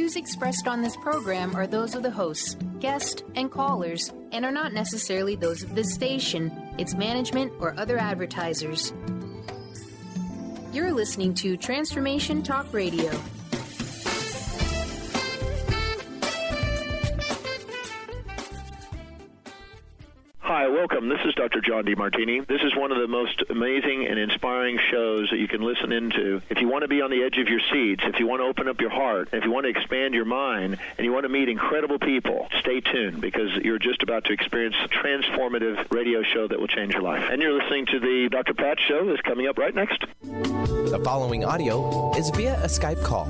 views expressed on this program are those of the hosts, guests, and callers, and are not necessarily those of this station, its management, or other advertisers. You're listening to Transformation Talk Radio. Hi, welcome. This is Dr. John DeMartini. This is one of the most amazing and inspiring shows that you can listen into. If you want to be on the edge of your seats, if you want to open up your heart, if you want to expand your mind, and you want to meet incredible people, stay tuned because you're just about to experience a transformative radio show that will change your life. And you're listening to the Dr. Pat Show that's coming up right next. The following audio is via a Skype call.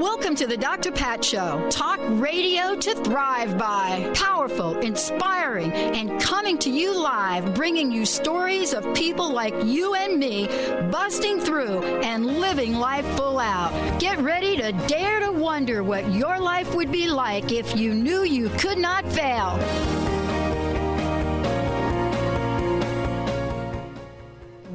Welcome to the Dr. Pat Show. Talk radio to thrive by. Powerful, inspiring, and coming to you live, bringing you stories of people like you and me busting through and living life full out. Get ready to dare to wonder what your life would be like if you knew you could not fail.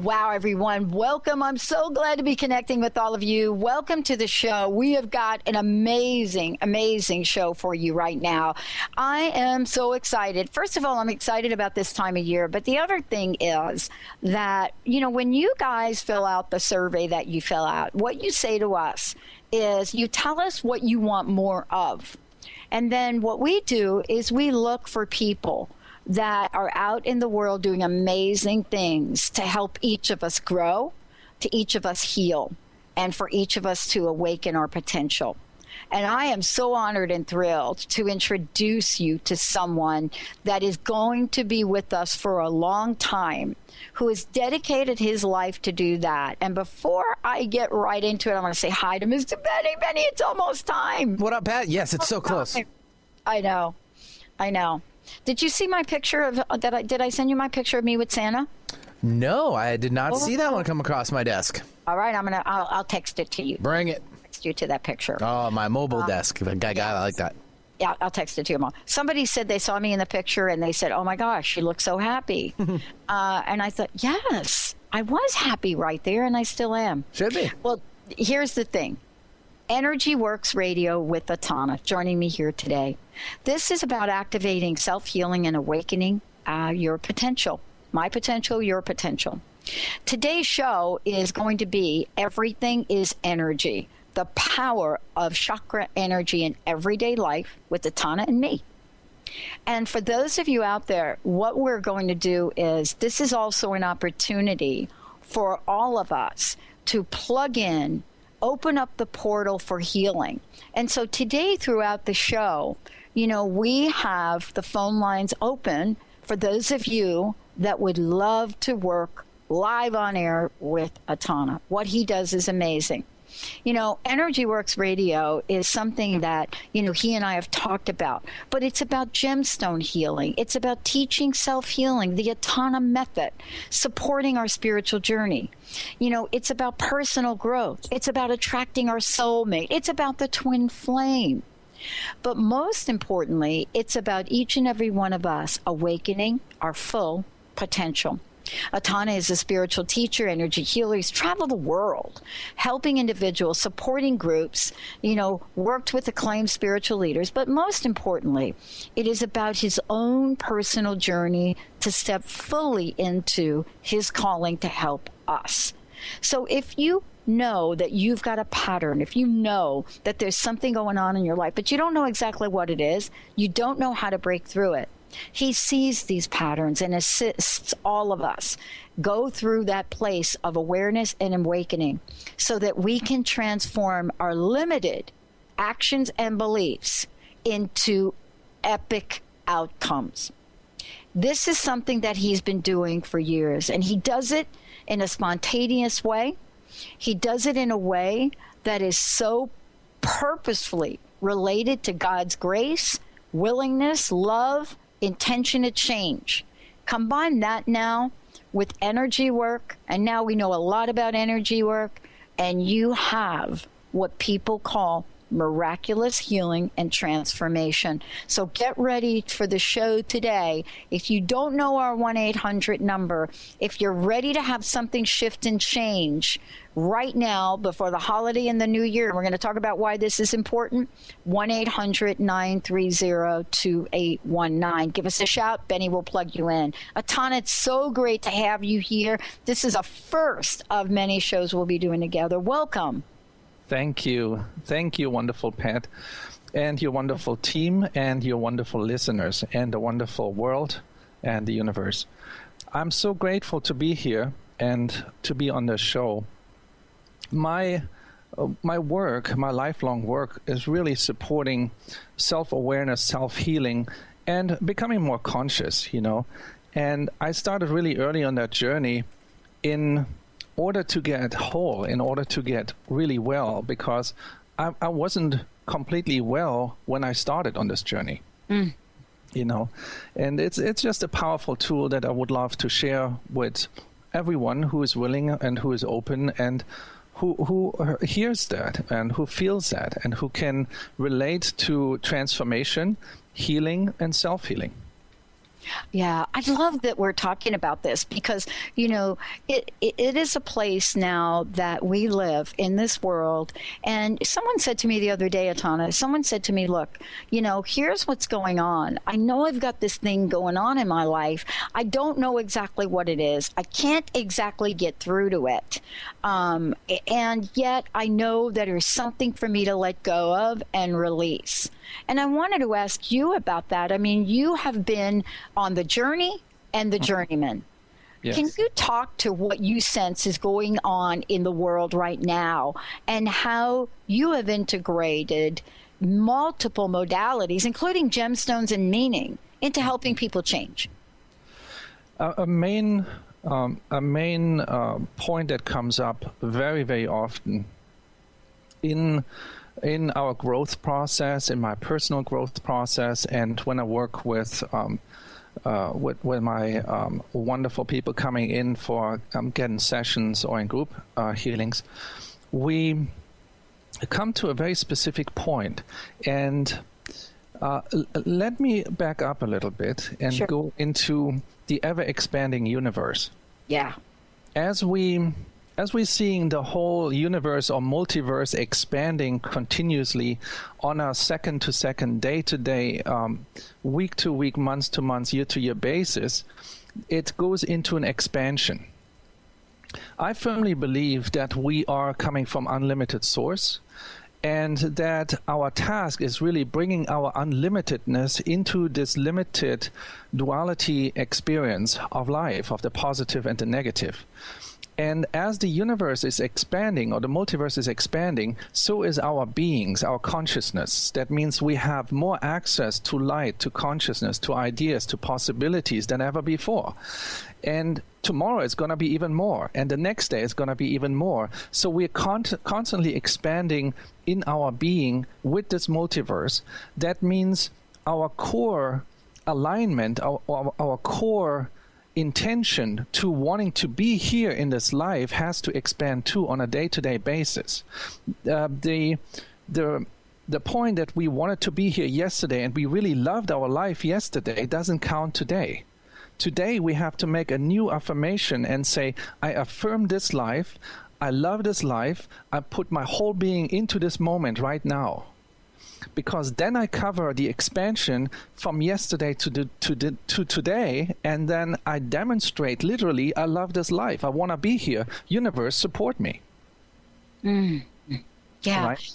Wow, everyone. Welcome. I'm so glad to be connecting with all of you. Welcome to the show. We have got an amazing, amazing show for you right now. I am so excited. First of all, I'm excited about this time of year. But the other thing is that, you know, when you guys fill out the survey that you fill out, what you say to us is you tell us what you want more of. And then what we do is we look for people that are out in the world doing amazing things to help each of us grow, to each of us heal, and for each of us to awaken our potential. And I am so honored and thrilled to introduce you to someone that is going to be with us for a long time, who has dedicated his life to do that. And before I get right into it, I want to say hi to Mr. Benny. Benny, it's almost time. What up, Pat? Yes, it's so close. I know. Did you see my picture of did I send you my picture of me with Santa? No, I did not see that one come across my desk. All right, I'll text it to you. Bring it. Text you to that picture. Oh, my mobile desk. I like that. Yeah, I'll text it to you, Mom. Somebody said they saw me in the picture and they said, "Oh my gosh, you look so happy." And I thought, yes, I was happy right there, and I still am. Should be. Well, here's the thing. Energy Works Radio with Ataana, joining me here today. This is about activating self-healing and awakening your potential. My potential, your potential. Today's show is going to be Everything is Energy, the power of chakra energy in everyday life with Ataana and me. And for those of you out there, what we're going to do is, this is also an opportunity for all of us to plug in, open up the portal for healing. And so today throughout the show, you know, we have the phone lines open for those of you that would love to work live on air with Ataana. What he does is amazing. You know, Energy Works Radio is something that, you know, he and I have talked about, but it's about gemstone healing. It's about teaching self-healing, the Ataana method, supporting our spiritual journey. You know, it's about personal growth. It's about attracting our soulmate. It's about the twin flame. But most importantly, it's about each and every one of us awakening our full potential. Ataana is a spiritual teacher, energy healer. He's traveled the world, helping individuals, supporting groups, you know, worked with acclaimed spiritual leaders. But most importantly, it is about his own personal journey to step fully into his calling to help us. So if you know that you've got a pattern, if you know that there's something going on in your life, but you don't know exactly what it is, you don't know how to break through it, he sees these patterns and assists all of us go through that place of awareness and awakening so that we can transform our limited actions and beliefs into epic outcomes. This is something that he's been doing for years, and he does it in a spontaneous way. He does it in a way that is so purposefully related to God's grace, willingness, love, intention to change. Combine that now with energy work, and now we know a lot about energy work, and you have what people call miraculous healing and transformation. So get ready for the show today. If you don't know our 1-800 number, if you're ready to have something shift and change right now before the holiday and the new year, and we're going to talk about why this is important, 1-800-930-2819. Give us a shout. Benny will plug you in. Ataana, it's so great to have you here. This is a first of many shows we'll be doing together. Welcome. Thank you. Thank you, wonderful Pat, and your wonderful team, and your wonderful listeners, and the wonderful world and the universe. I'm so grateful to be here and to be on the show. My work, my lifelong work, is really supporting self-awareness, self-healing, and becoming more conscious, And I started really early on that journey in order to get whole, in order to get really well, because I wasn't completely well when I started on this journey. And it's just a powerful tool that I would love to share with everyone who is willing and who is open and who hears that and who feels that and who can relate to transformation, healing, and self-healing. Yeah, I love that we're talking about this because, it is a place now that we live in this world. And someone said to me the other day, Ataana, someone said to me, look, here's what's going on. I know I've got this thing going on in my life. I don't know exactly what it is. I can't exactly get through to it. And yet I know that there's something for me to let go of and release. And I wanted to ask you about that. I mean, you have been on the journey and the journeyman. Yes. Can you talk to what you sense is going on in the world right now and how you have integrated multiple modalities, including gemstones and meaning, into helping people change? A main point that comes up very, very often in our growth process, in my personal growth process, and when I work with my wonderful people coming in for getting sessions or in group healings, we come to a very specific point. And let me back up a little bit and Sure. go into the ever-expanding universe. Yeah. As we're seeing the whole universe or multiverse expanding continuously on a second-to-second, day-to-day, week-to-week, month-to-month, year-to-year basis, it goes into an expansion. I firmly believe that we are coming from unlimited source, and that our task is really bringing our unlimitedness into this limited duality experience of life, of the positive and the negative. And as the universe is expanding, or the multiverse is expanding, so is our beings, our consciousness. That means we have more access to light, to consciousness, to ideas, to possibilities than ever before. And tomorrow is going to be even more, and the next day is going to be even more. So we're constantly expanding in our being with this multiverse. That means our core alignment, our core intention to wanting to be here in this life has to expand too on a day-to-day basis. The point that we wanted to be here yesterday and we really loved our life yesterday doesn't count today. Today we have to make a new affirmation and say, I affirm this life, I love this life, I put my whole being into this moment right now. Because then I cover the expansion from yesterday to today, and then I demonstrate literally, I love this life. I want to be here. Universe, support me. Yeah. Right?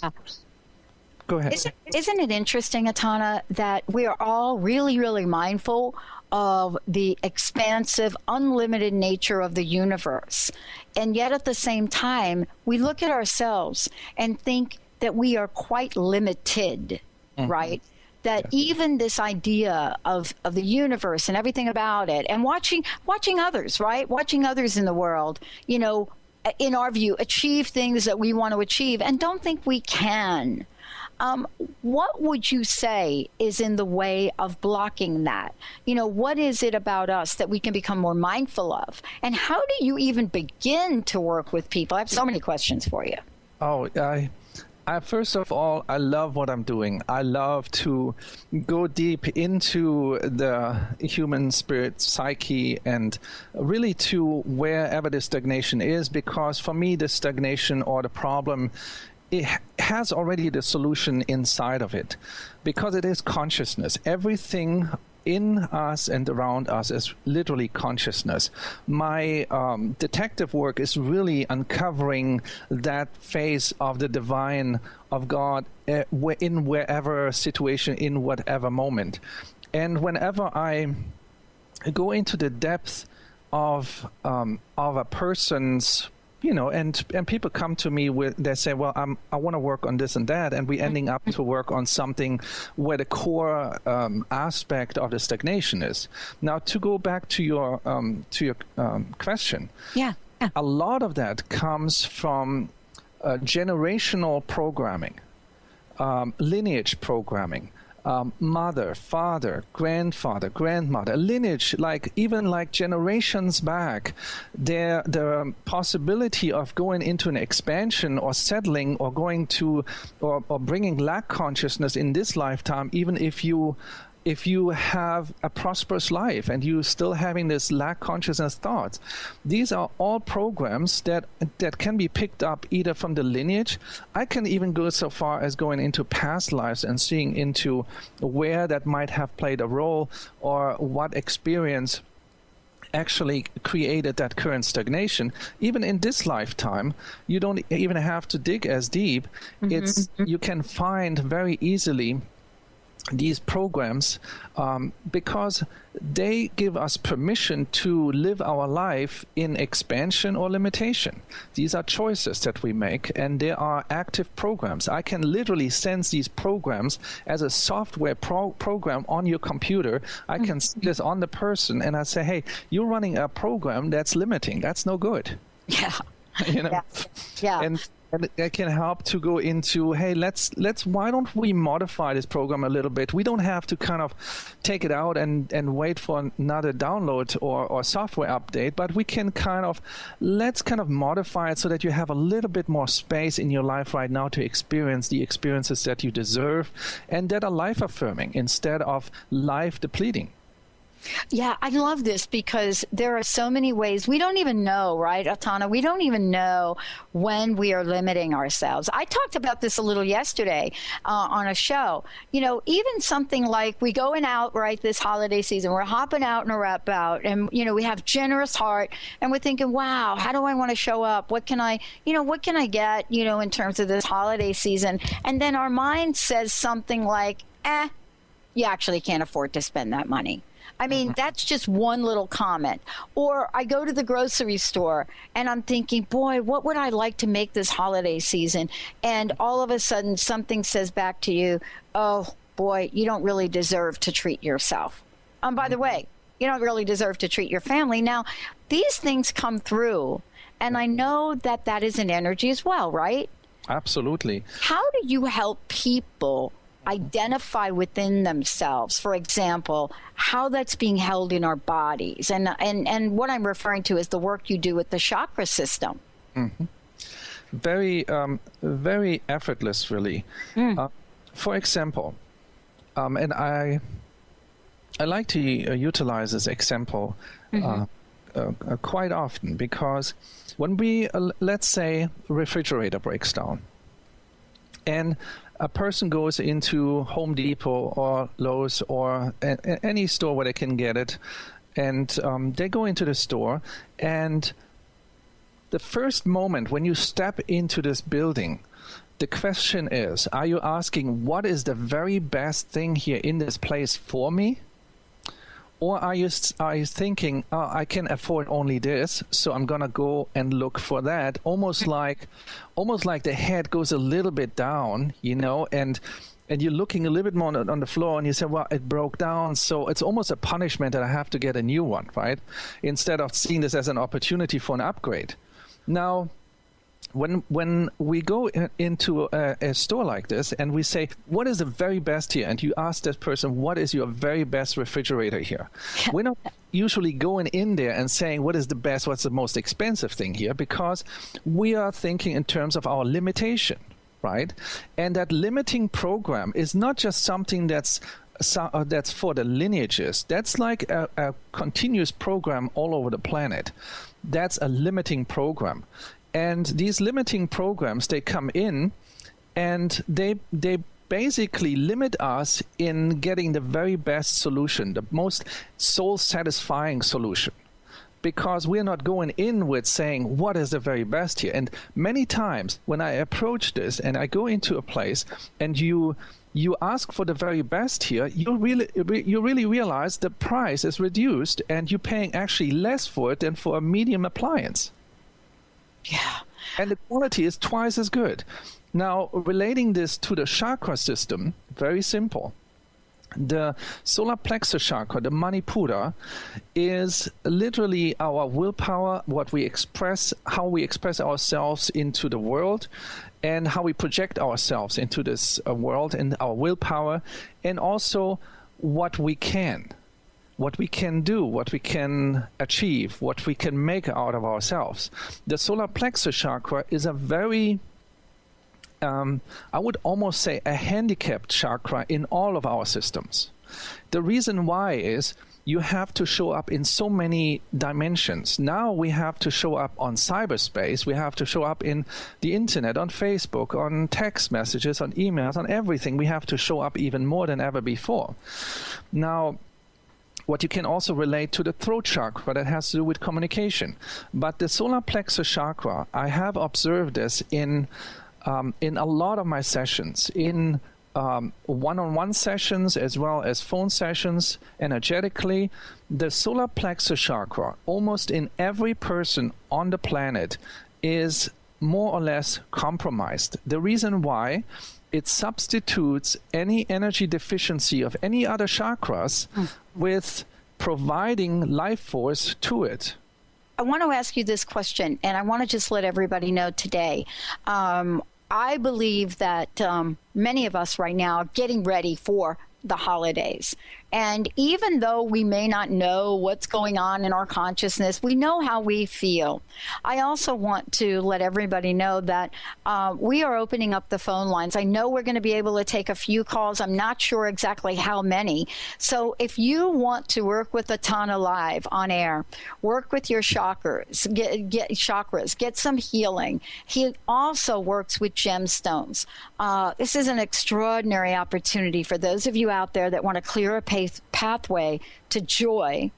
Go ahead. Isn't it interesting, Ataana, that we are all really, really mindful of the expansive, unlimited nature of the universe. And yet at the same time, we look at ourselves and think that we are quite limited, right? That even this idea of the universe and everything about it, and watching others, right? Watching others in the world, in our view, achieve things that we want to achieve and don't think we can. What would you say is in the way of blocking that? What is it about us that we can become more mindful of? And how do you even begin to work with people? I have so many questions for you. First of all, I love what I'm doing. I love to go deep into the human spirit psyche and really to wherever the stagnation is, because for me, the stagnation or the problem, it has already the solution inside of it, because it is consciousness. Everything in us and around us is literally consciousness. My detective work is really uncovering that phase of the divine, of God, in wherever situation, in whatever moment. And whenever I go into the depth of a person's, and people come to me they say, well, I want to work on this and that, and we're ending up to work on something where the core aspect of the stagnation is. Now, to go back to your question, a lot of that comes from generational programming, lineage programming. Mother, father, grandfather, grandmother, lineage, even generations back, the possibility of going into an expansion or settling or going to or bringing lack consciousness in this lifetime, even if you have a prosperous life and you still having this lack consciousness thoughts, these are all programs that can be picked up either from the lineage. I can even go so far as going into past lives and seeing into where that might have played a role or what experience actually created that current stagnation. Even in this lifetime, you don't even have to dig as deep. You can find very easily these programs because they give us permission to live our life in expansion or limitation. These are choices that we make, and they are active programs. I can literally sense these programs as a software program on your computer. I can see this on the person, and I say, hey, you're running a program that's limiting. That's no good. Yeah. Yeah. And it can help to go into, hey, let's why don't we modify this program a little bit? We don't have to kind of take it out and wait for another download or software update, but we can let's modify it so that you have a little bit more space in your life right now to experience the experiences that you deserve and that are life affirming instead of life depleting. Yeah, I love this because there are so many ways. We don't even know, right, Ataana? We don't even know when we are limiting ourselves. I talked about this a little yesterday on a show. Even something like we going out, right, this holiday season, we're hopping out and about, and, we have generous heart, and we're thinking, wow, how do I want to show up? What can I get, in terms of this holiday season? And then our mind says something like, you actually can't afford to spend that money. I mean, that's just one little comment. Or I go to the grocery store and I'm thinking, boy, what would I like to make this holiday season? And all of a sudden something says back to you, oh, boy, you don't really deserve to treat yourself. By the way, you don't really deserve to treat your family. Now, these things come through, and I know that is an energy as well, right? Absolutely. How do you help people identify within themselves, for example, how that's being held in our bodies? And what I'm referring to is the work you do with the chakra system. Mm-hmm. Very, very effortless, really. For example, and I like to utilize this example quite often, because when we, let's say, a refrigerator breaks down, and a person goes into Home Depot or Lowe's or any store where they can get it, and they go into the store, and the first moment when you step into this building, the question is, are you asking, what is the very best thing here in this place for me? Or are you thinking, oh, I can afford only this, so I'm gonna go and look for that? Almost like the head goes a little bit down, and you're looking a little bit more on the floor, and you say, well, it broke down, so it's almost a punishment that I have to get a new one, right? Instead of seeing this as an opportunity for an upgrade. Now, when we go into a store like this and we say, what is the very best here? And you ask that person, what is your very best refrigerator here? We're not usually going in there and saying, what is the best, what's the most expensive thing here? Because we are thinking in terms of our limitation. right? And that limiting program is not just something that's for the lineages. That's like a continuous program all over the planet. That's a limiting program. And these limiting programs, they come in and they basically limit us in getting the very best solution, the most soul-satisfying solution. Because we're not going in with saying, what is the very best here? And many times when I approach this and I go into a place and you ask for the very best here, you really realize the price is reduced and you're paying actually less for it than for a medium appliance. Yeah. And the quality is twice as good. Now, relating this to the chakra system, very simple. The solar plexus chakra, the Manipura, is literally our willpower, what we express, how we express ourselves into the world, and how we project ourselves into this world, and our willpower, and also what we can do, what we can achieve, what we can make out of ourselves. The solar plexus chakra is a very I would almost say a handicapped chakra in all of our systems. The reason why is you have to show up in so many dimensions. Now we have to show up on cyberspace. We have to show up in the internet, on Facebook, on text messages, on emails, on everything. We have to show up even more than ever before. Now, what you can also relate to the throat chakra, that has to do with communication. But the solar plexus chakra, I have observed this in a lot of my sessions, in one-on-one sessions as well as phone sessions, energetically. The solar plexus chakra, almost in every person on the planet, is more or less compromised. The reason why, it substitutes any energy deficiency of any other chakras with providing life force to it. I want to ask you this question, and I want to just let everybody know today. I believe that many of us right now are getting ready for the holidays. And even though we may not know what's going on in our consciousness, we know how we feel. I also want to let everybody know that we are opening up the phone lines. I know we're going to be able to take a few calls. I'm not sure exactly how many. So if you want to work with Ataana live on air, work with your chakras, get chakras, get some healing. He also works with gemstones. This is an extraordinary opportunity for those of you out there that want to clear a pathway to joy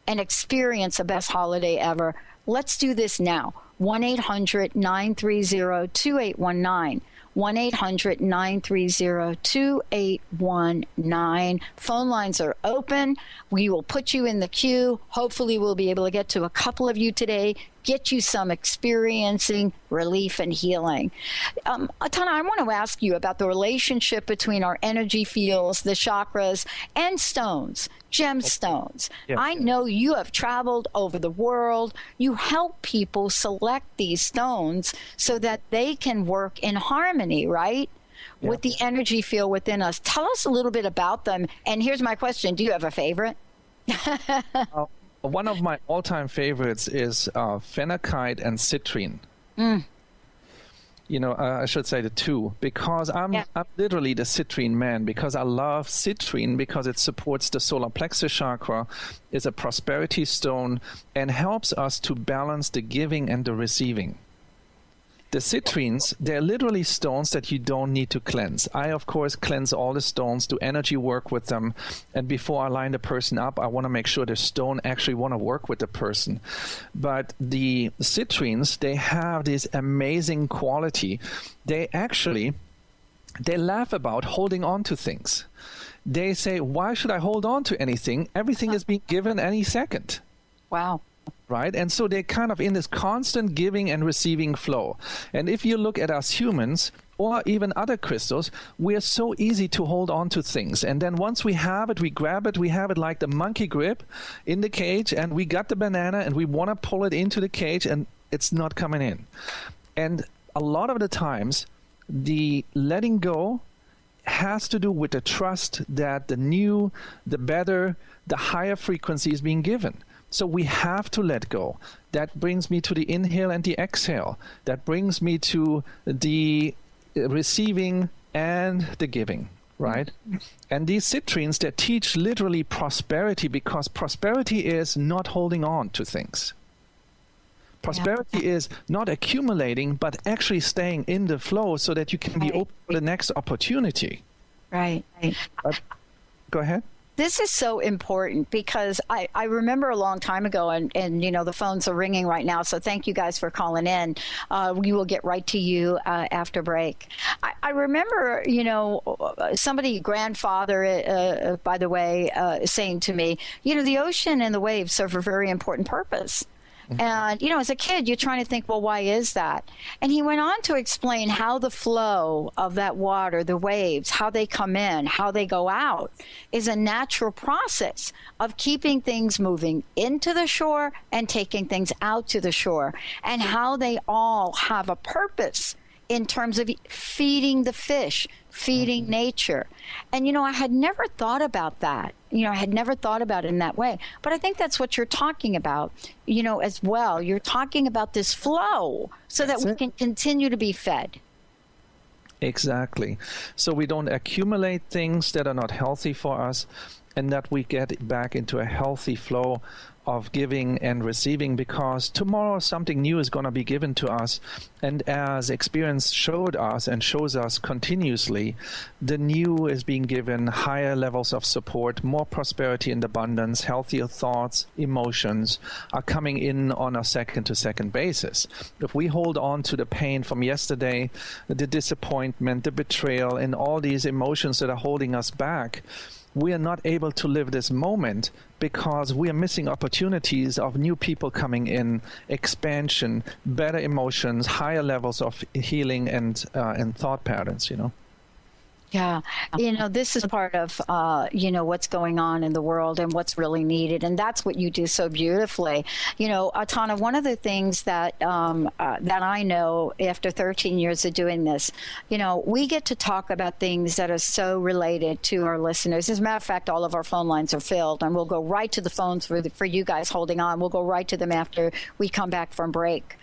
and experience the best holiday ever. Let's do this now. 1-800-930-2819. 1-800-930-2819. Phone lines are open. We will put you in the queue. Hopefully we'll be able to get to a couple of you today, get you some experiencing relief and healing. Ataana, I want to ask you about the relationship between our energy fields, the chakras, and stones, gemstones. Yes. I know you have traveled over the world. You help people select these stones so that they can work in harmony, right? Yeah. With the energy field within us. Tell us a little bit about them. And here's my question. Do you have a favorite? One of my all-time favorites is phenakite and citrine. You know, I should say the two, because I'm literally the citrine man, because I love citrine because it supports the solar plexus chakra, is a prosperity stone, and helps us to balance the giving and the receiving. The citrines, they're literally stones that you don't need to cleanse. I, of course, cleanse all the stones, do energy work with them, and before I line the person up, I want to make sure the stone actually want to work with the person. But the citrines, they have this amazing quality. They laugh about holding on to things. They say, why should I hold on to anything? Everything is being given any second. Wow. Right? And so they're kind of in this constant giving and receiving flow. And if you look at us humans, or even other crystals, we are so easy to hold on to things. And then once we have it, we grab it, we have it like the monkey grip in the cage, and we got the banana and we want to pull it into the cage and it's not coming in. And a lot of the times, the letting go has to do with the trust that the new, the better, the higher frequency is being given. So we have to let go. That brings me to the inhale and the exhale. That brings me to the receiving and the giving, right? And these citrines, they teach literally prosperity, because prosperity is not holding on to things. Prosperity is not accumulating, but actually staying in the flow so that you can be open for the next opportunity. Right. Go ahead. This is so important, because I remember a long time ago, and the phones are ringing right now, so thank you guys for calling in. We will get right to you after break. I remember, somebody, grandfather, by the way, saying to me, the ocean and the waves serve a very important purpose. And, as a kid, you're trying to think, well, why is that? And he went on to explain how the flow of that water, the waves, how they come in, how they go out, is a natural process of keeping things moving into the shore and taking things out to the shore, and how they all have a purpose in terms of feeding the fish, feeding nature. And, I had never thought about that. I had never thought about it in that way. But I think that's what you're talking about, as well. You're talking about this flow so that we can continue to be fed. Exactly. So we don't accumulate things that are not healthy for us, and that we get back into a healthy flow of giving and receiving, because tomorrow something new is going to be given to us. And as experience showed us and shows us continuously, the new is being given higher levels of support, more prosperity and abundance, healthier thoughts, emotions are coming in on a second-to-second basis. If we hold on to the pain from yesterday, the disappointment, the betrayal, and all these emotions that are holding us back, we are not able to live this moment, because we are missing opportunities of new people coming in, expansion, better emotions, higher levels of healing and thought patterns, Yeah. This is part of, what's going on in the world and what's really needed. And that's what you do so beautifully. Ataana, one of the things that I know after 13 years of doing this, we get to talk about things that are so related to our listeners. As a matter of fact, all of our phone lines are filled, and we'll go right to the phones for you guys holding on. We'll go right to them after we come back from break.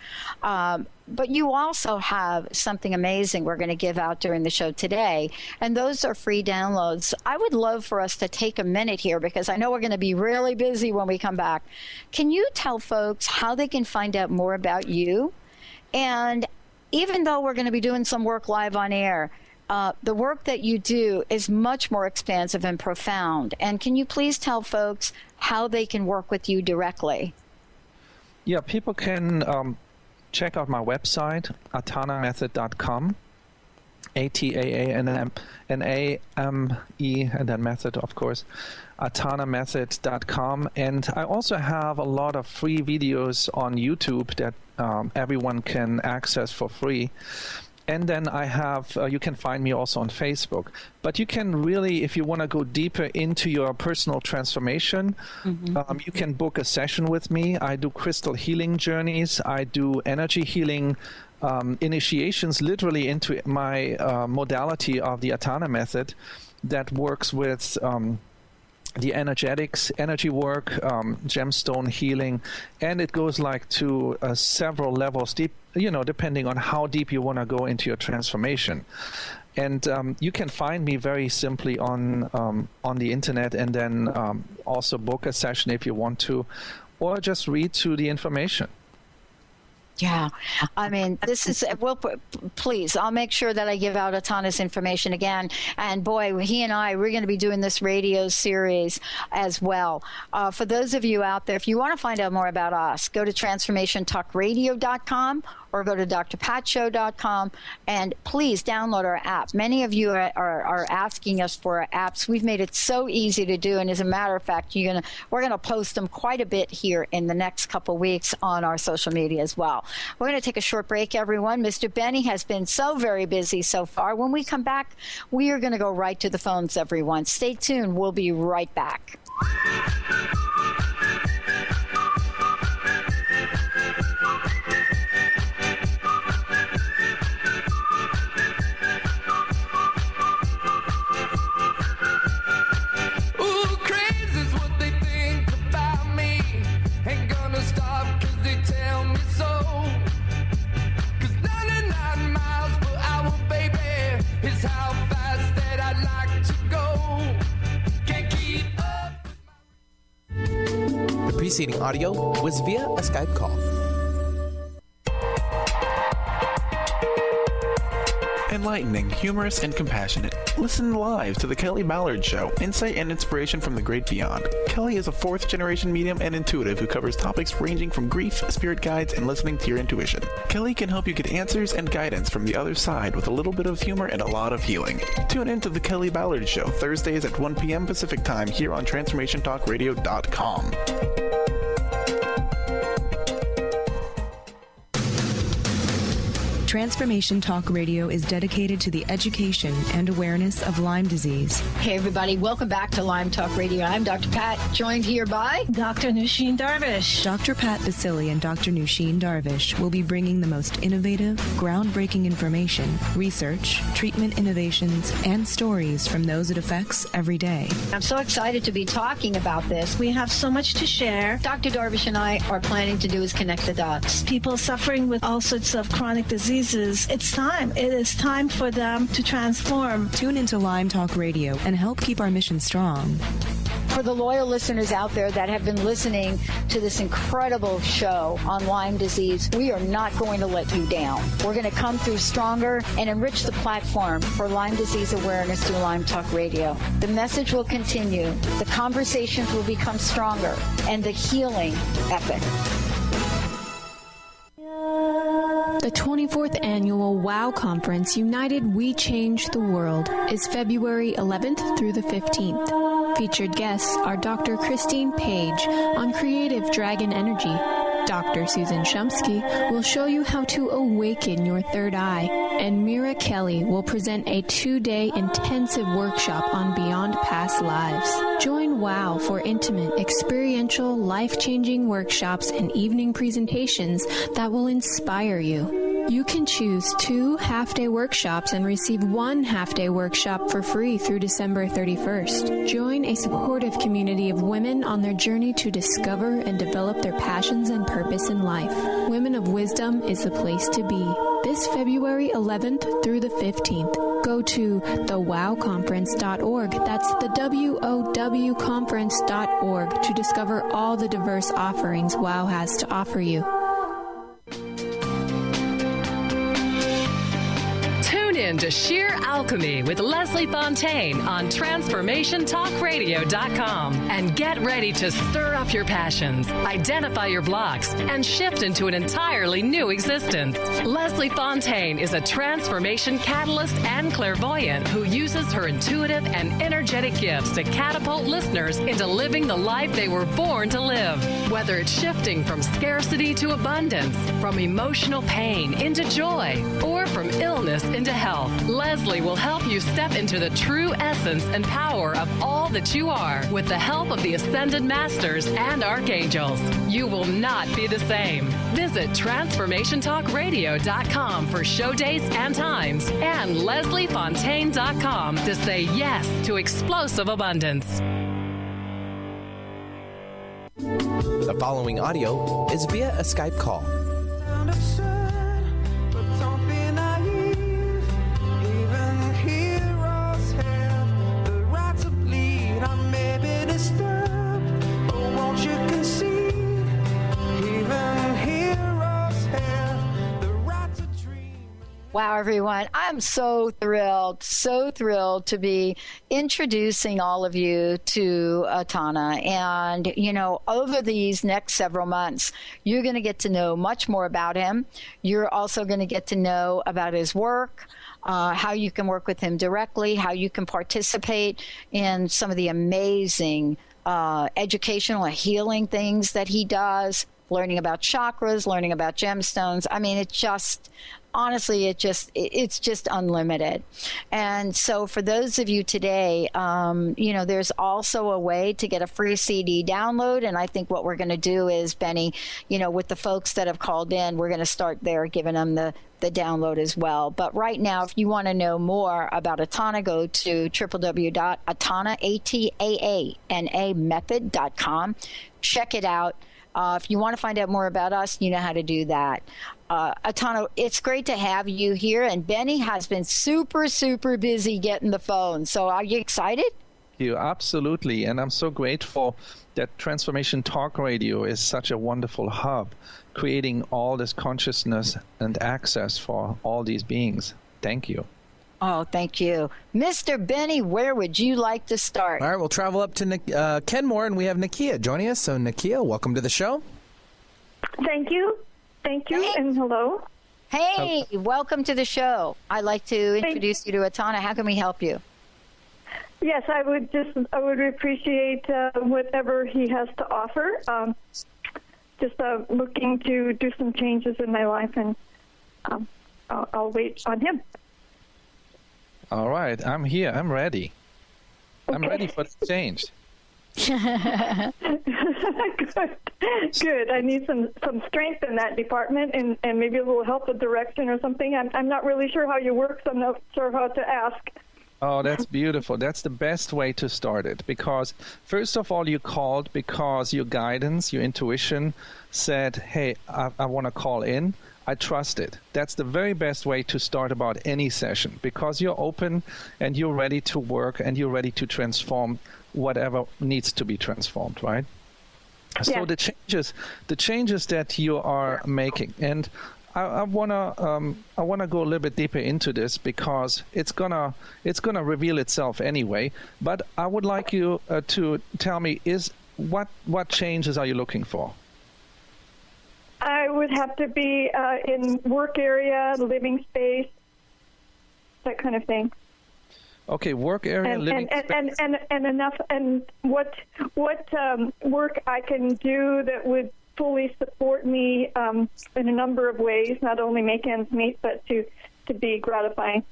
But you also have something amazing we're going to give out during the show today, and those are free downloads. I would love for us to take a minute here, because I know we're going to be really busy when we come back. Can you tell folks how they can find out more about you? And even though we're going to be doing some work live on air, the work that you do is much more expansive and profound. And can you please tell folks how they can work with you directly? Yeah, people can check out my website, ataanamethod.com, ATAANAME, and then method, of course, ataanamethod.com. And I also have a lot of free videos on YouTube that everyone can access for free. And then I have, you can find me also on Facebook. But you can really, if you want to go deeper into your personal transformation, you can book a session with me. I do crystal healing journeys. I do energy healing initiations, literally into my modality of the Ataana method that works with the energetics, energy work, gemstone healing, and it goes like to several levels deep, depending on how deep you want to go into your transformation. And you can find me very simply on the internet, and then also book a session if you want to, or just read through the information. Yeah. I mean, this is, well, please, I'll make sure that I give out Ataana's information again. And boy, he and we're going to be doing this radio series as well. For those of you out there, if you want to find out more about us, go to transformationtalkradio.com or go to drpatshow.com, and please download our app. Many of you are asking us for our apps. We've made it so easy to do, and as a matter of fact, we're going to post them quite a bit here in the next couple weeks on our social media as well. We're going to take a short break, everyone. Mr. Benny has been so very busy so far. When we come back, we are going to go right to the phones, everyone. Stay tuned. We'll be right back. Baby, preceding audio was via a Skype call. Enlightening, humorous, and compassionate. Listen live to The Kelly Ballard Show, insight and inspiration from the great beyond. Kelly is a fourth-generation medium and intuitive who covers topics ranging from grief, spirit guides, and listening to your intuition. Kelly can help you get answers and guidance from the other side with a little bit of humor and a lot of healing. Tune in to The Kelly Ballard Show, Thursdays at 1 p.m. Pacific Time here on TransformationTalkRadio.com. Transformation Talk Radio is dedicated to the education and awareness of Lyme disease. Hey, everybody. Welcome back to Lyme Talk Radio. I'm Dr. Pat, joined here by Dr. Nusheen Darvish. Dr. Pat Basili and Dr. Nusheen Darvish will be bringing the most innovative, groundbreaking information, research, treatment innovations, and stories from those it affects every day. I'm so excited to be talking about this. We have so much to share. Dr. Darvish and I are planning to do is connect the dots. People suffering with all sorts of chronic diseases, it's time. It is time for them to transform. Tune into Lyme Talk Radio and help keep our mission strong. For the loyal listeners out there that have been listening to this incredible show on Lyme disease, we are not going to let you down. We're going to come through stronger and enrich the platform for Lyme disease awareness through Lyme Talk Radio. The message will continue, the conversations will become stronger, and the healing epic. The 24th Annual WOW Conference, United We Change the World, is February 11th through the 15th. Featured guests are Dr. Christine Page on Creative Dragon Energy. Dr. Susan Shumsky will show you how to awaken your third eye, and Mira Kelly will present a 2-day intensive workshop on Beyond Past Lives. Join WOW for intimate, experiential, life-changing workshops and evening presentations that will inspire you. You can choose 2 half-day workshops and receive 1 half-day workshop for free through December 31st. Join a supportive community of women on their journey to discover and develop their passions and purpose in life. Women of Wisdom is the place to be. This February 11th through the 15th. Go to thewowconference.org. That's the WOW conference.org to discover all the diverse offerings WOW has to offer you. Tune in to Sheer Alchemy with Leslie Fontaine on TransformationTalkRadio.com and get ready to stir up your passions, identify your blocks, and shift into an entirely new existence. Leslie Fontaine is a transformation catalyst and clairvoyant who uses her intuitive and energetic gifts to catapult listeners into living the life they were born to live. Whether it's shifting from scarcity to abundance, from emotional pain into joy, or from illness into health, Leslie will help you step into the true essence and power of all that you are with the help of the Ascended Masters and Archangels. You will not be the same. Visit TransformationTalkRadio.com for show dates and times and LeslieFontaine.com to say yes to explosive abundance. The following audio is via a Skype call. Wow, everyone. I'm so thrilled to be introducing all of you to Ataana. And, you know, over these next several months, you're going to get to know much more about him. You're also going to get to know about his work, how you can work with him directly, how you can participate in some of the amazing educational and healing things that he does, learning about chakras, learning about gemstones. I mean, it's just unlimited. And so for those of you today, you know, there's also a way to get a free CD download. And I think what we're going to do is, Benny, you know, with the folks that have called in, we're going to start there, giving them the download as well. But right now, if you want to know more about Ataana, go to www.ataana.method.com. Check it out. If you want to find out more about us, you know how to do that. Ataana, it's great to have you here. And Benny has been super, super busy getting the phone. So are you excited? you. Absolutely. And I'm so grateful that Transformation Talk Radio is such a wonderful hub, creating all this consciousness and access for all these beings. Thank you. Oh, thank you. Mr. Benny, where would you like to start? All right, we'll travel up to Kenmore, and we have Nakia joining us. So, Nakia, welcome to the show. Thank you. Thank you, and hello. Hey, welcome to the show. I'd like to introduce you to Ataana. How can we help you? Yes, I would appreciate whatever he has to offer. Just looking to do some changes in my life, and I'll wait on him. All right, I'm here. I'm ready. Okay. I'm ready for the change. Good. I need some strength in that department, and maybe a little help with direction or something. I'm not really sure how you work, so I'm not sure how to ask. Oh, that's beautiful. That's the best way to start it, because first of all, you called because your guidance, your intuition said, hey, I want to call in. I trust it. That's the very best way to start about any session, because you're open and you're ready to work and you're ready to transform whatever needs to be transformed, right? Yeah. So the changes that you are making, and I wanna go a little bit deeper into this, because it's gonna reveal itself anyway. But I would like you to tell me what changes are you looking for? I would have to be in work area, living space, that kind of thing. Okay, work area, living space. And enough, and what work I can do that would fully support me in a number of ways, not only make ends meet, but to be gratifying.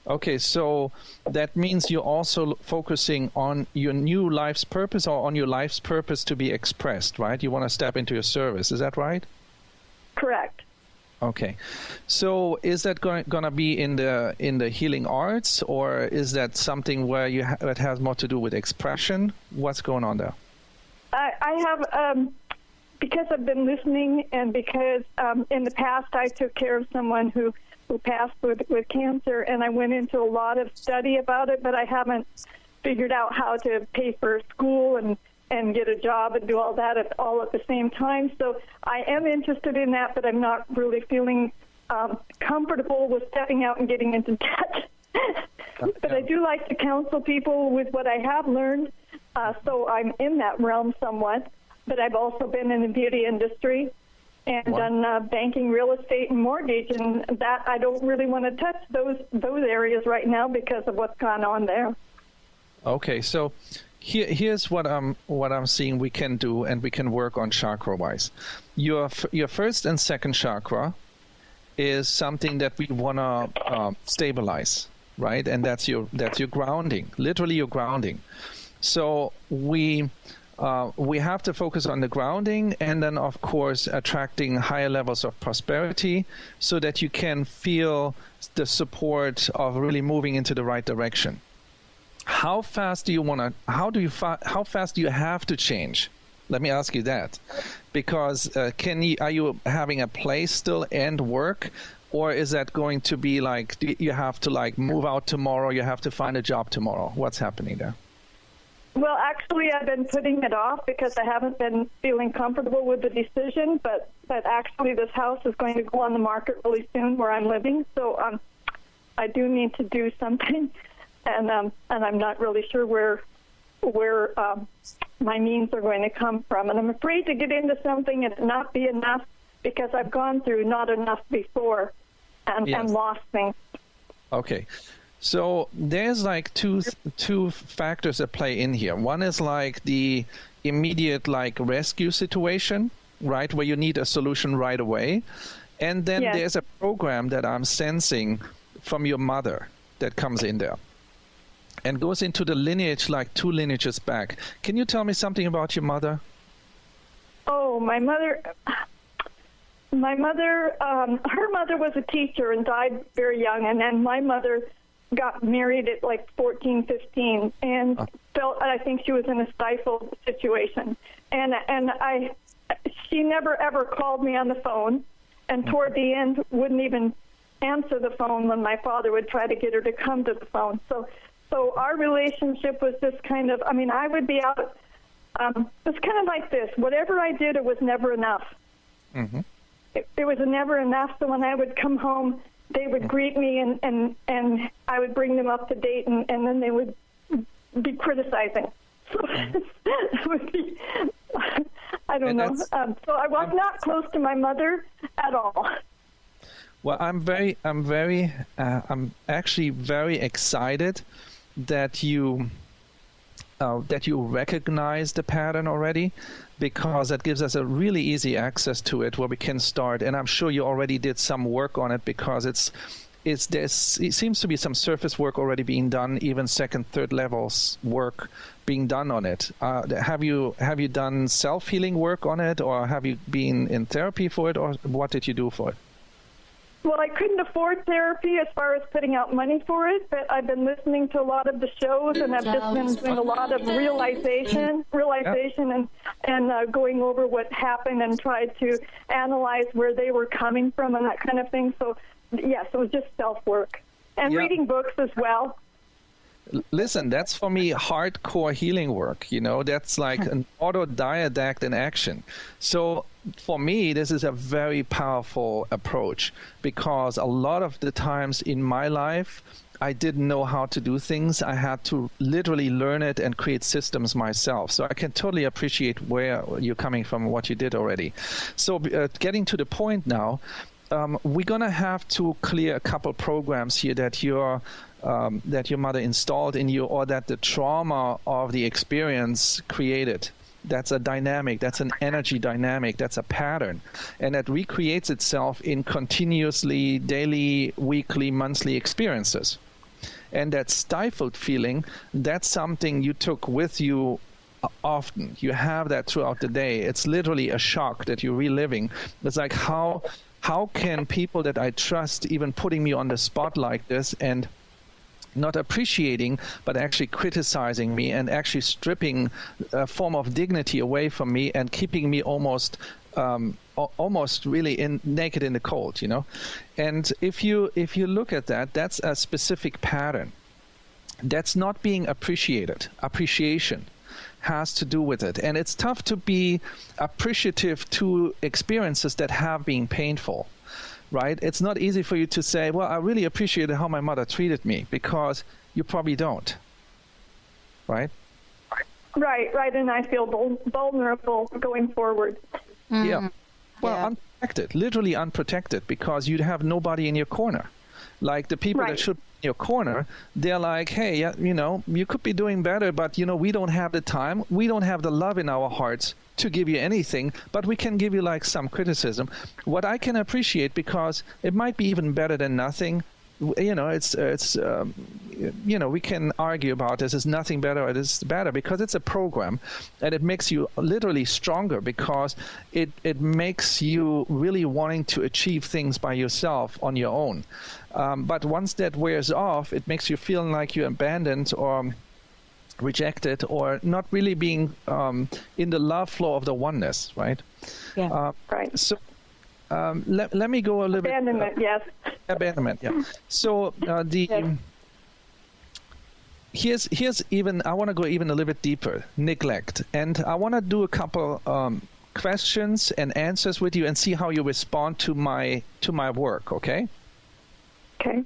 Okay, so that means you're also focusing on your new life's purpose, or on your life's purpose to be expressed, right? You want to step into your service. Is that right? Correct. Okay. So is that going to be in the healing arts, or is that something where it has more to do with expression? What's going on there? I have, because I've been listening, and because in the past I took care of someone who passed with cancer, and I went into a lot of study about it, but I haven't figured out how to pay for school and get a job and do all that all at the same time. So I am interested in that, but I'm not really feeling comfortable with stepping out and getting into debt. But I do like to counsel people with what I have learned, so I'm in that realm somewhat. But I've also been in the beauty industry and done banking, real estate, and mortgage, and that I don't really want to touch those areas right now because of what's gone on there. Okay, so here's what I'm seeing we can do, and we can work on chakra-wise. Your first and second chakra is something that we want to stabilize, right? And that's your grounding, literally your grounding. So we have to focus on the grounding, and then of course attracting higher levels of prosperity, so that you can feel the support of really moving into the right direction. How fast do you want to? How fast do you have to change? Let me ask you that, because are you having a place still and work, or is that going to be like you have to move out tomorrow? You have to find a job tomorrow. What's happening there? Well, actually, I've been putting it off because I haven't been feeling comfortable with the decision. But actually, this house is going to go on the market really soon where I'm living. So I do need to do something, and I'm not really sure where my means are going to come from. And I'm afraid to get into something and it not be enough, because I've gone through not enough before and lost things. Okay. So there's two factors that play in here. One is the immediate rescue situation, right, where you need a solution right away. And then there's a program that I'm sensing from your mother that comes in there and goes into the lineage, 2 lineages back. Can you tell me something about your mother? Oh, my mother, her mother was a teacher and died very young. And then my mother got married at 14, 15, and I think she was in a stifled situation. And she never ever called me on the phone, and toward the end wouldn't even answer the phone when my father would try to get her to come to the phone. So So our relationship was just kind of, I mean, I would be out, it was kind of like this. Whatever I did, it was never enough. Mm-hmm. It was never enough. So when I would come home, they would greet me, and I would bring them up to date, and then they would be criticizing. So it would be, I don't know. So I was not close to my mother at all. Well, I'm actually very excited that you recognize the pattern already, because that gives us a really easy access to it where we can start. And I'm sure you already did some work on it, because it seems to be some surface work already being done, even second, third levels work being done on it. Have you done self-healing work on it, or have you been in therapy for it, or what did you do for it? Well, I couldn't afford therapy as far as putting out money for it, but I've been listening to a lot of the shows, and I've just been doing a lot of realization, and going over what happened and tried to analyze where they were coming from and that kind of thing. So, yes, it was just self-work. And reading books as well. Listen, that's for me hardcore healing work. That's like an autodidact in action. So for me, this is a very powerful approach, because a lot of the times in my life, I didn't know how to do things. I had to literally learn it and create systems myself. So I can totally appreciate where you're coming from, what you did already. So getting to the point now, we're going to have to clear a couple programs here that your mother installed in you, or that the trauma of the experience created. That's a dynamic, that's an energy dynamic, that's a pattern. And that recreates itself in continuously daily, weekly, monthly experiences. And that stifled feeling, that's something you took with you often. You have that throughout the day. It's literally a shock that you're reliving. It's like, how can people that I trust even putting me on the spot like this, and not appreciating, but actually criticizing me, and actually stripping a form of dignity away from me, and keeping me almost really naked in the cold, And if you look at that, that's a specific pattern. That's not being appreciated. Appreciation has to do with it. And it's tough to be appreciative to experiences that have been painful. Right? It's not easy for you to say, well, I really appreciated how my mother treated me, because you probably don't. Right? Right. And I feel vulnerable going forward. Mm-hmm. Yeah. Well, unprotected, literally unprotected, because you'd have nobody in your corner. Like the people that should be in your corner, they're like, hey, you could be doing better, but, we don't have the time. We don't have the love in our hearts to give you anything, but we can give you like some criticism. What I can appreciate, because it might be even better than nothing. We can argue about this is nothing better or this is better, because it's a program, and it makes you literally stronger, because it makes you really wanting to achieve things by yourself on your own. But once that wears off, it makes you feel like you're abandoned or rejected, or not really being in the love flow of the oneness, right? Yeah. Right. So let me go a little abandonment, bit. Yes. Abandonment, yeah. So here's even, I want to go even a little bit deeper. Neglect, and I want to do a couple questions and answers with you, and see how you respond to my work. Okay. Okay.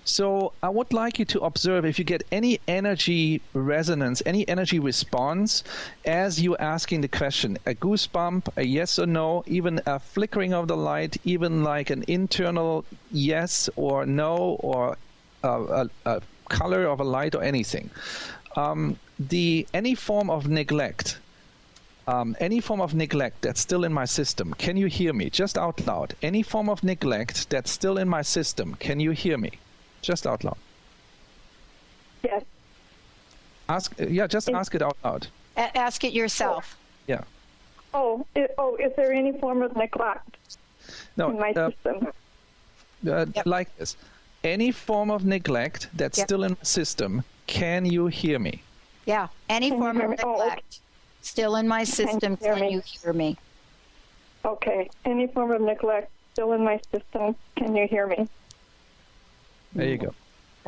So I would like you to observe if you get any energy resonance, any energy response as you're asking the question. A goosebump, a yes or no, even a flickering of the light, even like an internal yes or no, or a color of a light or anything. Any form of neglect. Any form of neglect that's still in my system. Can you hear me? Just out loud. Any form of neglect that's still in my system. Can you hear me? Just out loud. Yes. Ask it out loud. Ask it yourself. Yeah. Is there any form of neglect in my system? Like this. Any form of neglect that's still in my system. Can you hear me? Yeah. Any form of neglect still in my system. Can you hear me? Okay. Any form of neglect still in my system. Can you hear me? There you go.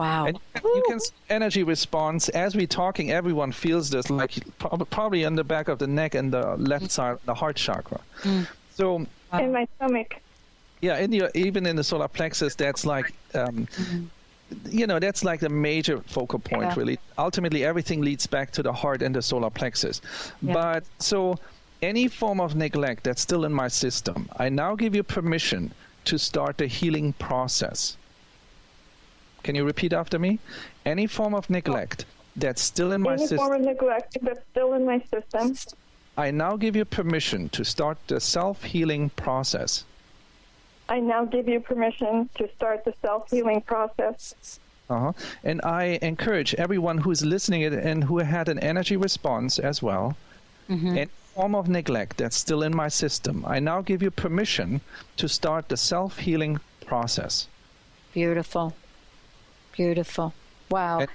Wow. And you can see energy response. As we're talking, everyone feels this, like probably on the back of the neck and the left side, the heart chakra. So in my stomach. Yeah, even in the solar plexus, that's like, that's like the major focal point, really. Ultimately, everything leads back to the heart and the solar plexus. Yeah. But so any form of neglect that's still in my system, I now give you permission to start the healing process. Can you repeat after me? Any form of neglect that's still in my system. Any form of neglect that's still in my system. I now give you permission to start the self-healing process. I now give you permission to start the self-healing process. And I encourage everyone who's listening and who had an energy response as well, any form of neglect that's still in my system, I now give you permission to start the self-healing process. Beautiful. Beautiful. Wow. And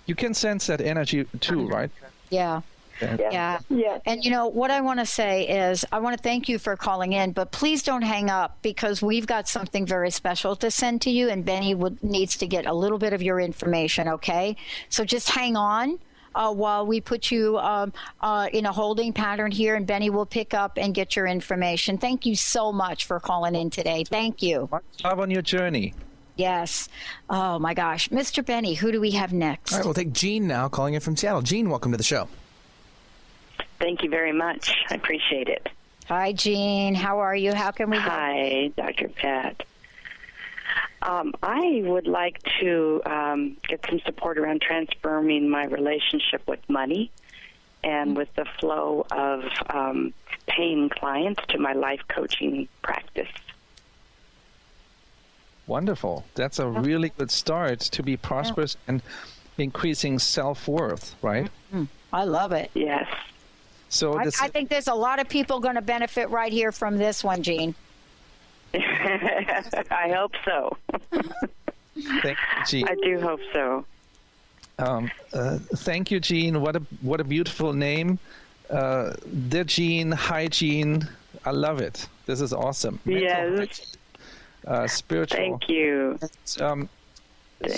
you can sense that energy too, right? Yeah. Yeah. And what I want to say is I want to thank you for calling in, but please don't hang up, because we've got something very special to send to you, and Benny needs to get a little bit of your information, okay? So just hang on while we put you in a holding pattern here, and Benny will pick up and get your information. Thank you so much for calling in today. Thank you. Much love on your journey. Yes. Oh, my gosh. Mr. Benny, who do we have next? All right, we'll take Jean now, calling in from Seattle. Jean, welcome to the show. Thank you very much. I appreciate it. Hi, Jean. How are you? How can we help? Hi, Dr. Pat. I would like to get some support around transforming my relationship with money and with the flow of paying clients to my life coaching practice. Wonderful. That's a really good start to be prosperous and increasing self-worth, right? I love it. Yes. So I think there's a lot of people going to benefit right here from this one, Jean. I hope so. Thank you, Jean. I do hope so. Thank you, Jean. What a beautiful name. The Jean, hi, Jean. I love it. This is awesome. Yes. Spiritual. Thank you. Thank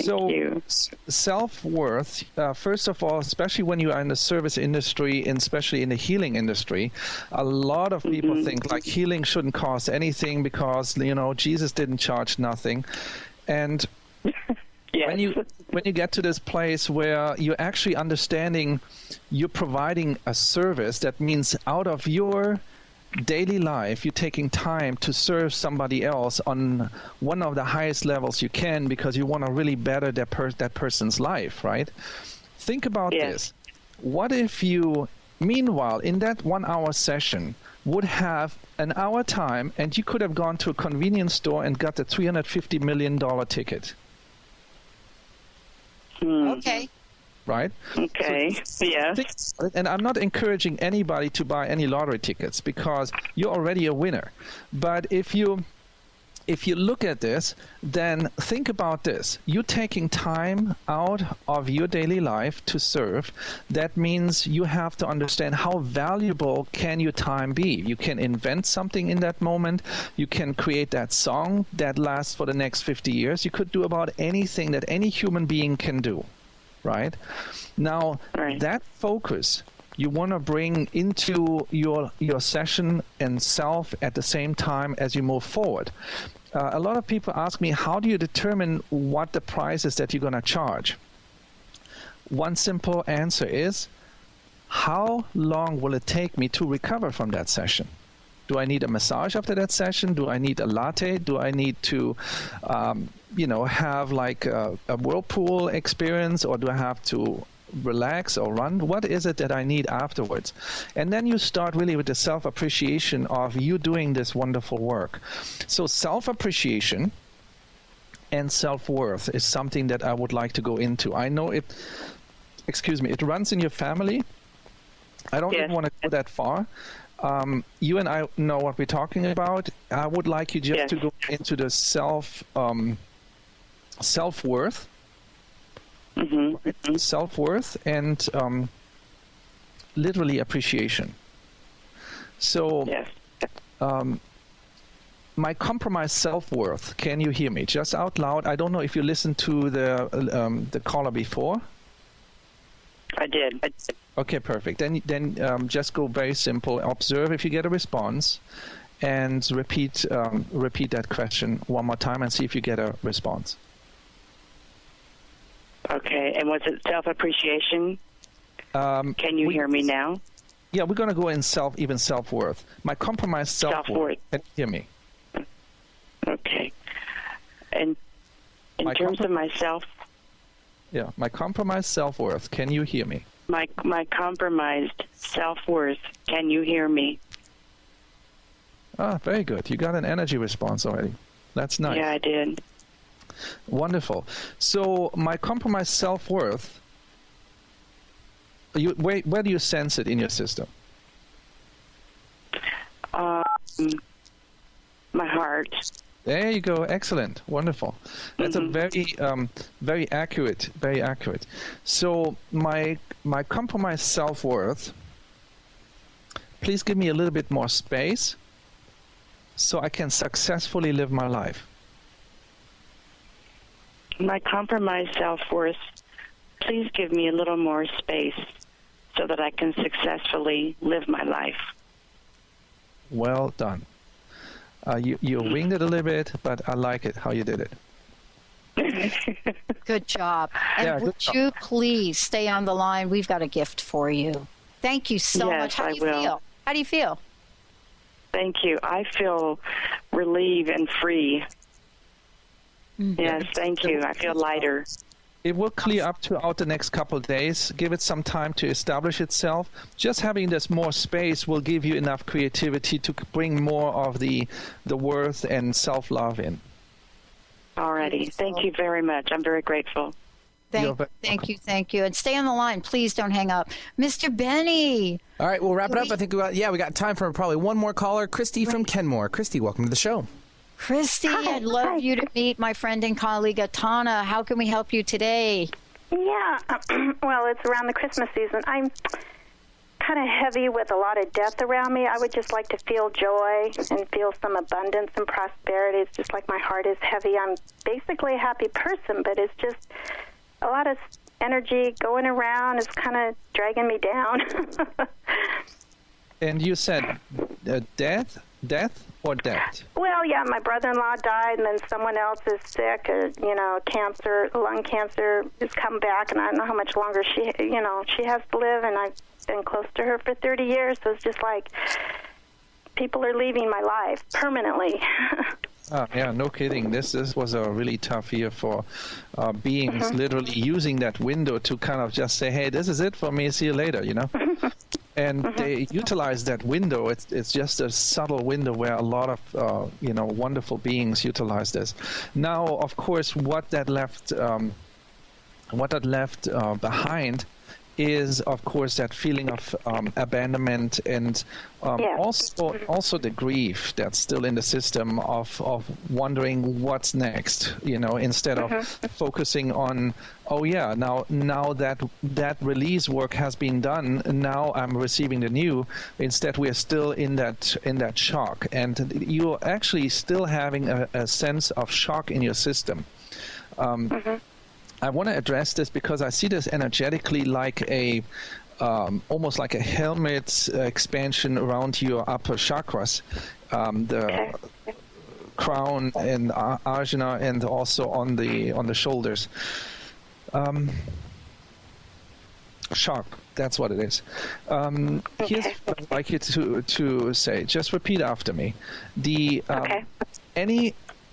you. Self-worth, first of all, especially when you are in the service industry and especially in the healing industry, a lot of people think like healing shouldn't cost anything because, Jesus didn't charge nothing. And when you get to this place where you're actually understanding you're providing a service, that means out of your daily life, you're taking time to serve somebody else on one of the highest levels you can because you want to really better that person's life, right? Think about this. What if you, meanwhile, in that 1 hour session, would have an hour time and you could have gone to a convenience store and got the $350 million ticket? Okay. Right? Okay. And I'm not encouraging anybody to buy any lottery tickets because you're already a winner. But if you look at this, then think about this. You're taking time out of your daily life to serve. That means you have to understand how valuable can your time be. You can invent something in that moment. You can create that song that lasts for the next 50 years. You could do about anything that any human being can do. Right? Now, that focus you want to bring into your session and self at the same time as you move forward. A lot of people ask me, how do you determine what the price is that you're going to charge? One simple answer is, how long will it take me to recover from that session? Do I need a massage after that session? Do I need a latte? Do I need to have like a whirlpool experience, or do I have to relax or run? What is it that I need afterwards? And then you start really with the self-appreciation of you doing this wonderful work. So self-appreciation and self-worth is something that I would like to go into. I know it runs in your family. I don't even want to go that far. You and I know what we're talking about. I would like you just to go into the self-worth, self-worth, and literally appreciation. So, my compromised self-worth. Can you hear me? Just out loud. I don't know if you listened to the caller before. I did. Okay, perfect. Then just go very simple. Observe if you get a response, and repeat that question one more time and see if you get a response. Okay. And was it self-appreciation? Can you hear me now? Yeah, we're going to go in self-worth. My compromised self-worth. Can you hear me? Okay. And in terms of myself? Yeah, my compromised self-worth. Can you hear me? My compromised self-worth. Can you hear me? Ah, very good. You got an energy response already. That's nice. Yeah, I did. Wonderful. So my compromised self-worth, where do you sense it in your system? My heart. There you go. Excellent. Wonderful. That's a very accurate. So my compromised self-worth, please give me a little bit more space so I can successfully live my life. My compromised self-worth, please give me a little more space so that I can successfully live my life. Well done. You winged it a little bit, but I like it how you did it. Good job. And would you please stay on the line? We've got a gift for you. Thank you so much. How do you feel? How do you feel? Thank you. I feel relieved and free. Yes, thank you. I feel lighter. It will clear up throughout the next couple of days. Give it some time to establish itself. Just having this more space will give you enough creativity to bring more of the worth and self-love in. Alrighty. Thank you very much. I'm very grateful. Thank you. And stay on the line. Please don't hang up. Mr. Benny. All right, we'll wrap it up. I think we got time for probably one more caller. Christy from Kenmore. Christy, welcome to the show. Christy, I'd love you to meet my friend and colleague, Ataana. How can we help you today? Yeah, well, it's around the Christmas season. I'm kind of heavy with a lot of death around me. I would just like to feel joy and feel some abundance and prosperity. It's just like my heart is heavy. I'm basically a happy person, but it's just a lot of energy going around is kind of dragging me down. And you said death or death? Well, yeah, my brother-in-law died, and then someone else is sick. Cancer, lung cancer, has come back, and I don't know how much longer she has to live, and I've been close to her for 30 years, so it's just like people are leaving my life permanently. Yeah, no kidding. This was a really tough year for beings, literally using that window to kind of just say, hey, this is it for me, see you later, And they utilize that window. It's just a subtle window where a lot of wonderful beings utilize this. Now, of course, what that left behind is, of course, that feeling of abandonment and also the grief that's still in the system of wondering what's next, instead of focusing on, now that release work has been done, now I'm receiving the new. Instead, we are still in that shock, and you're actually still having a sense of shock in your system. I want to address this because I see this energetically like almost like a helmet expansion around your upper chakras, the crown and ajna, and also on the shoulders. Shock. That's what it is. Here's what I'd like you to say. Just repeat after me.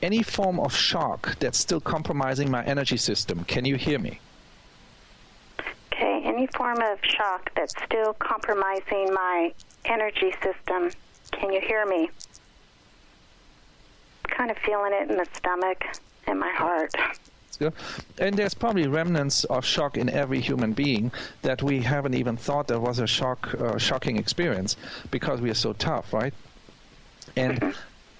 Any form of shock that's still compromising my energy system. Can you hear me? Okay, any form of shock that's still compromising my energy system. Can you hear me? Kind of feeling it in the stomach and my heart. And there's probably remnants of shock in every human being that we haven't even thought there was a shocking experience because we are so tough, right? And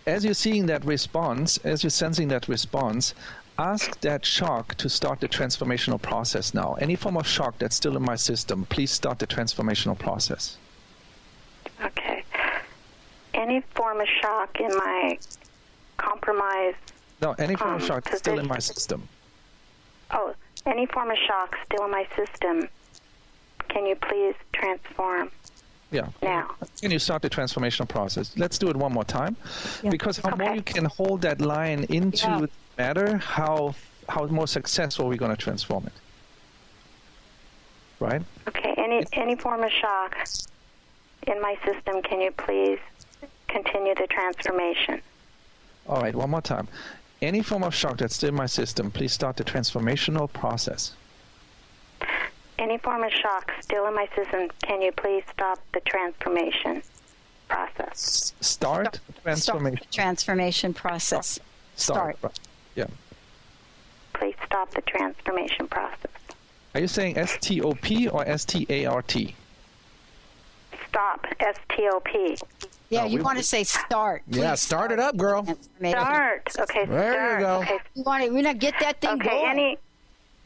as you're seeing that response, as you're sensing that response, ask that shock to start the transformational process now. Any form of shock that's still in my system, please start the transformational process. Okay. Any form of shock in my compromise. No, any form of shock still in my system. Oh, any form of shock still in my system. Can you please transform? Yeah. Now. Can you start the transformational process? Let's do it one more time. Yeah. Because how more you can hold that line into matter, how more successful we're going to transform it. Right? Okay. Any form of shock in my system, can you please continue the transformation? All right, one more time. Any form of shock that's still in my system, please start the transformational process. Any form of shock still in my system, can you please stop the transformation process? Start the transformation process. Start. Yeah. Please stop the transformation process. Are you saying S-T-O-P or S-T-A-R-T? Stop, S-T-O-P. Yeah, you want to say start. Yeah, start it up, girl. Start. Okay, there start. You go. Okay. You want to get that thing going.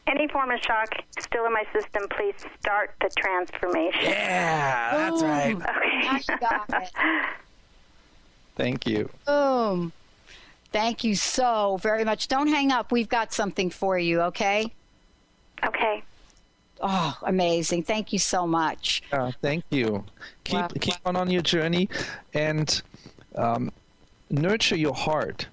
Any form of shock still in my system, please start the transformation. Yeah, that's right. Okay. You got it. Thank you. Boom. Thank you so very much. Don't hang up. We've got something for you, okay? Okay. Oh, amazing. Thank you so much. Thank you. Keep on your journey and nurture your heart.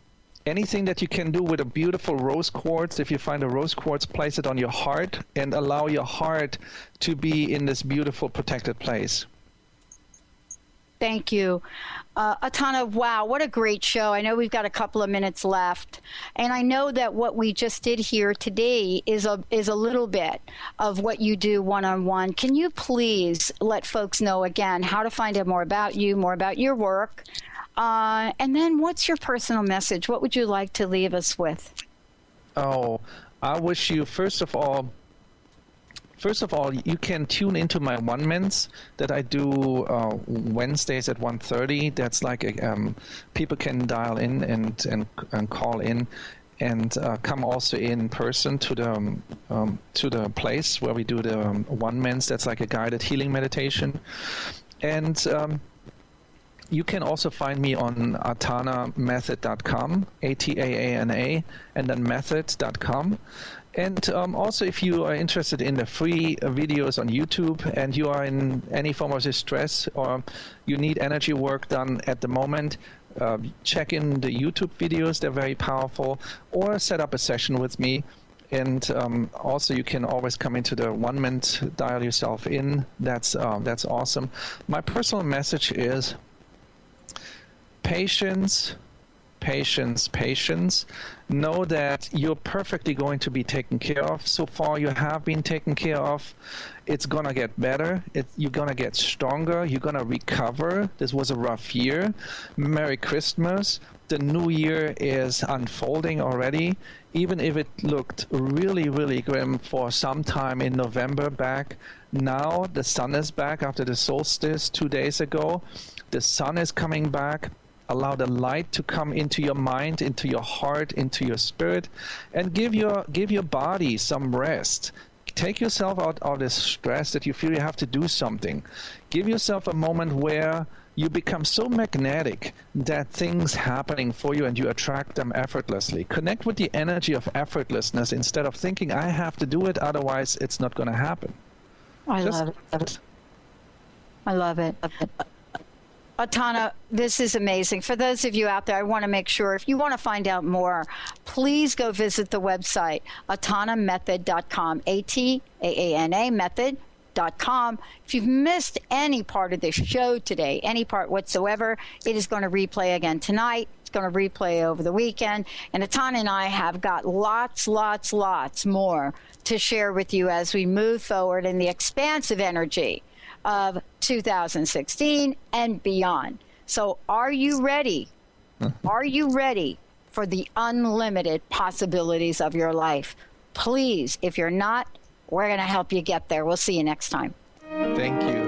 Anything that you can do with a beautiful rose quartz, if you find a rose quartz, place it on your heart and allow your heart to be in this beautiful protected place. Thank you. Ataana, wow, what a great show. I know we've got a couple of minutes left. And I know that what we just did here today is a little bit of what you do one-on-one. Can you please let folks know again how to find out more about you, more about your work? And then what's your personal message? What would you like to leave us with? Oh, I wish you, first of all, you can tune into my one-mans that I do Wednesdays at 1:30. That's like people can dial in and call in and come also in person to the place where we do the one-mans. That's like a guided healing meditation. And you can also find me on ataanamethod.com, ATAANA, and then method.com. And also, if you are interested in the free videos on YouTube and you are in any form of distress or you need energy work done at the moment, check in the YouTube videos. They're very powerful. Or set up a session with me. And also, you can always come into the one-man, dial yourself in. That's awesome. My personal message is patience. Patience, patience. Know that you're perfectly going to be taken care of. So far, you have been taken care of. It's going to get better. You're going to get stronger. You're going to recover. This was a rough year. Merry Christmas. The new year is unfolding already. Even if it looked really, really grim for some time in November back, now the sun is back after the solstice 2 days ago. The sun is coming back. Allow the light to come into your mind, into your heart, into your spirit, and give your body some rest. Take yourself out of this stress that you feel you have to do something. Give yourself a moment where you become so magnetic that things happening for you and you attract them effortlessly. Connect with the energy of effortlessness instead of thinking, I have to do it, otherwise it's not going to happen. I love it. I love it. Ataana, this is amazing. For those of you out there, I want to make sure, if you want to find out more, please go visit the website, ataanamethod.com, ATAANA method.com. If you've missed any part of this show today, any part whatsoever, it is going to replay again tonight. It's going to replay over the weekend. And Ataana and I have got lots more to share with you as we move forward in the expansive energy of 2016 and beyond. So are you ready? Are you ready for the unlimited possibilities of your life? Please, if you're not, we're going to help you get there. We'll see you next time. Thank you.